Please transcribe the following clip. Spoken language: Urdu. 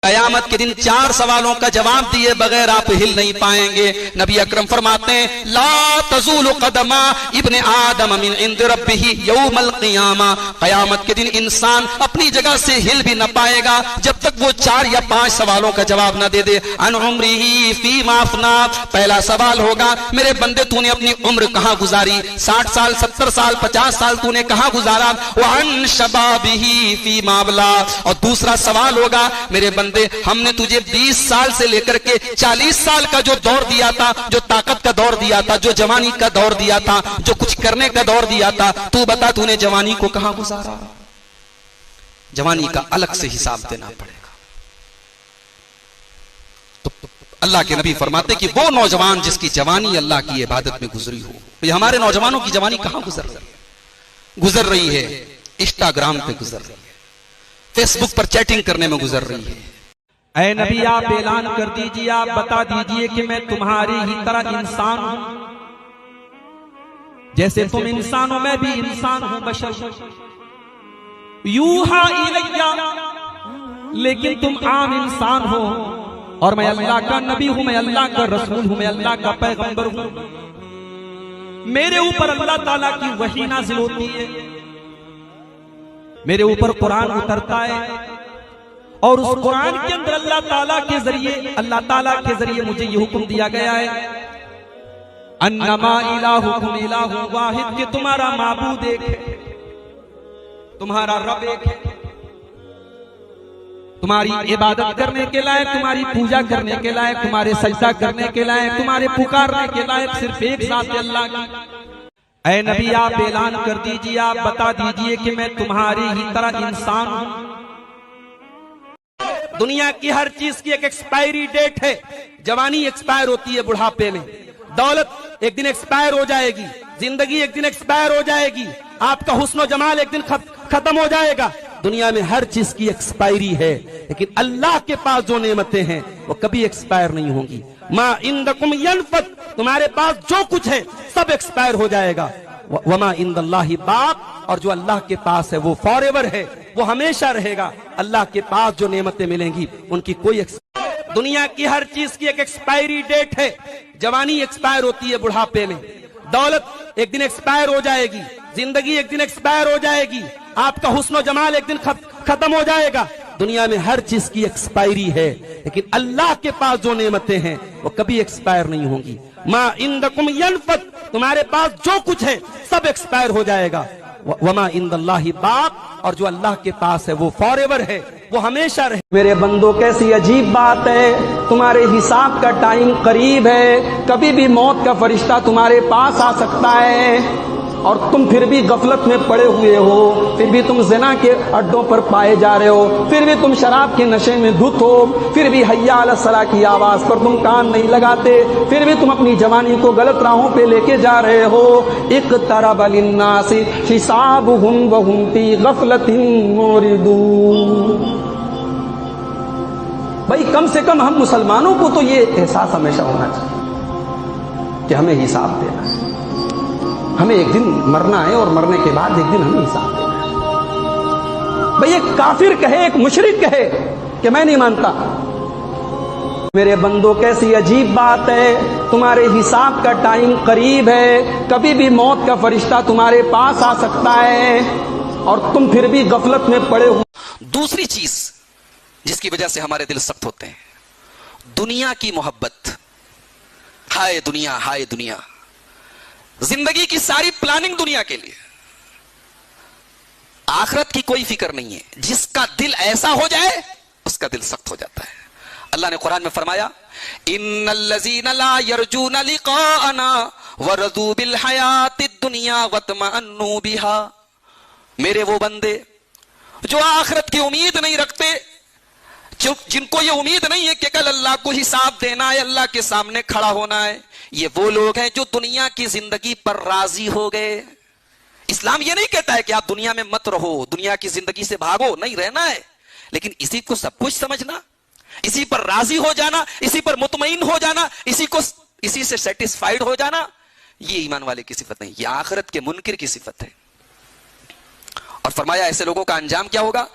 قیامت کے دن 4 سوالوں کا جواب دیے بغیر آپ ہل نہیں پائیں گے۔ نبی اکرم فرماتے ہیں لا تزول قدم ابن آدم من عند ربہ یوم القیامہ، قیامت کے دن انسان اپنی جگہ سے ہل بھی نہ پائے گا جب تک وہ 4 یا 5 سوالوں کا جواب نہ دے دے۔ عن عمرہ فیما افنا، پہلا سوال ہوگا میرے بندے تو نے اپنی عمر کہاں گزاری، 60 سال 70 سال 50 سال تو نے کہاں گزارا۔ وعن شبابہ فیما ابلا، اور دوسرا سوال ہوگا میرے بندے ہم نے تجھے 20 سال سے لے کر کے 40 سال کا جو دور دیا تھا، جو طاقت کا دور دیا تھا، جو جوانی کا دور دیا تھا، جو کچھ کرنے کا دور دیا تھا، تو بتا تو نے جوانی کو کہاں گزارا۔ جوانی کا الگ سے حساب دینا پڑے گا۔ تو اللہ کے نبی فرماتے کہ وہ نوجوان جس کی جوانی اللہ کی عبادت میں گزری ہو، یہ ہمارے نوجوانوں کی جوانی کہاں گزر رہی ہے؟ انسٹاگرام پہ گزر رہی ہے، فیس بک پر چیٹنگ کرنے میں گزر رہی ہے۔ اے نبی آپ اعلان کر دیجئے، آپ بتا دیجئے کہ میں تمہاری ہی طرح انسان ہوں، جیسے تم انسان ہو میں بھی انسان ہوں، بشر یوحا الیہ، لیکن تم عام انسان ہو اور میں اللہ کا نبی ہوں، میں اللہ کا رسول ہوں، میں اللہ کا پیغمبر ہوں۔ میرے اوپر اللہ تعالیٰ کی وحی نازل ہوتی ہے، میرے اوپر قرآن اترتا ہے، اور اس قرآن کے اندر اللہ تعالیٰ کے ذریعے مجھے یہ حکم دیا گیا ہے انما الہکم الہ واحد، کہ تمہارا معبود ایک ہے، تمہارا رب ایک ہے، تمہاری عبادت کرنے کے لائق، تمہاری پوجا کرنے کے لائق، تمہارے سجدہ کرنے کے لائق، تمہارے پکارنے کے لائق صرف ایک ذات اللہ کی۔ اے نبی آپ اعلان کر دیجئے، آپ بتا دیجئے کہ میں تمہاری ہی طرح انسان ہوں۔ دنیا کی ہر چیز کی ایک ایکسپائری ڈیٹ ہے، جوانی ایکسپائر ہوتی ہے بڑھاپے میں، دولت ایک دن ایکسپائر ہو جائے گی، زندگی ایک دن ایکسپائر ہو جائے گی، آپ کا حسن و جمال ایک دن ختم ہو جائے گا۔ دنیا میں ہر چیز کی ایکسپائری ہے، لیکن اللہ کے پاس جو نعمتیں ہیں وہ کبھی ایکسپائر نہیں ہوں گی۔ ما عندکم ینفد، تمہارے پاس جو کچھ ہے سب ایکسپائر ہو جائے گا۔ وما عند اللہ باق، اور جو اللہ کے پاس ہے وہ فار ایور ہے، وہ ہمیشہ رہے گا۔ اللہ کے پاس جو نعمتیں ملیں گی ان کی کوئی دنیا کی ہر چیز کی ایک ایکسپائری ڈیٹ ہے، جوانی ایکسپائر ہوتی ہے بڑھاپے میں، دولت ایک دن ایکسپائر ہو جائے گی، زندگی ایک دن ایکسپائر ہو جائے گی، آپ کا حسن و جمال ایک دن ختم ہو جائے گا۔ دنیا میں ہر چیز کی ایکسپائری ہے، لیکن اللہ کے پاس جو نعمتیں ہیں وہ کبھی ایکسپائر نہیں ہوں گی۔ ما عندکم ینفد، تمہارے پاس جو کچھ ہے سب ایکسپائر ہو جائے گا۔ وما عند اللہ باق، اور جو اللہ کے پاس ہے وہ فار ایور ہے، وہ ہمیشہ رہے۔ میرے بندوں کیسی عجیب بات ہے، تمہارے حساب کا ٹائم قریب ہے، کبھی بھی موت کا فرشتہ تمہارے پاس آ سکتا ہے، اور تم پھر بھی غفلت میں پڑے ہوئے ہو، پھر بھی تم زنا کے اڈوں پر پائے جا رہے ہو، پھر بھی تم شراب کے نشے میں دھت ہو، پھر بھی حی علی الصلاۃ کی آواز پر تم کان نہیں لگاتے، پھر بھی تم اپنی جوانی کو غلط راہوں پہ لے کے جا رہے ہو۔ اقترب للناس حسابهم وهم فی غفلۃ معرضون۔ بھائی کم سے کم ہم مسلمانوں کو تو یہ احساس ہمیشہ ہونا چاہیے کہ ہمیں حساب دینا ہے، ہمیں ایک دن مرنا ہے، اور مرنے کے بعد ایک دن ہمیں حساب دینا ہے۔ بھئی ایک کافر کہے، ایک مشرک کہے کہ میں نہیں مانتا۔ میرے بندوں کیسی عجیب بات ہے، تمہارے حساب کا ٹائم قریب ہے، کبھی بھی موت کا فرشتہ تمہارے پاس آ سکتا ہے، اور تم پھر بھی غفلت میں پڑے ہو۔ دوسری چیز جس کی وجہ سے ہمارے دل سخت ہوتے ہیں، دنیا کی محبت۔ ہائے دنیا، ہائے دنیا، زندگی کی ساری پلاننگ دنیا کے لیے، آخرت کی کوئی فکر نہیں ہے۔ جس کا دل ایسا ہو جائے اس کا دل سخت ہو جاتا ہے۔ اللہ نے قرآن میں فرمایا ان الذین لا یرجون لقاءنا ورضوا بالحیات الدنیا واطمأنوا بها، میرے وہ بندے جو آخرت کی امید نہیں رکھتے، جن کو یہ امید نہیں ہے کہ کل اللہ کو حساب دینا ہے، اللہ کے سامنے کھڑا ہونا ہے، یہ وہ لوگ ہیں جو دنیا کی زندگی پر راضی ہو گئے۔ اسلام یہ نہیں کہتا ہے کہ آپ دنیا میں مت رہو، دنیا کی زندگی سے بھاگو، نہیں، رہنا ہے، لیکن اسی کو سب کچھ سمجھنا، اسی پر راضی ہو جانا، اسی پر مطمئن ہو جانا، اسی سے سیٹسفائیڈ ہو جانا، یہ ایمان والے کی صفت نہیں، یہ آخرت کے منکر کی صفت ہے۔ اور فرمایا ایسے لوگوں کا انجام کیا ہوگا؟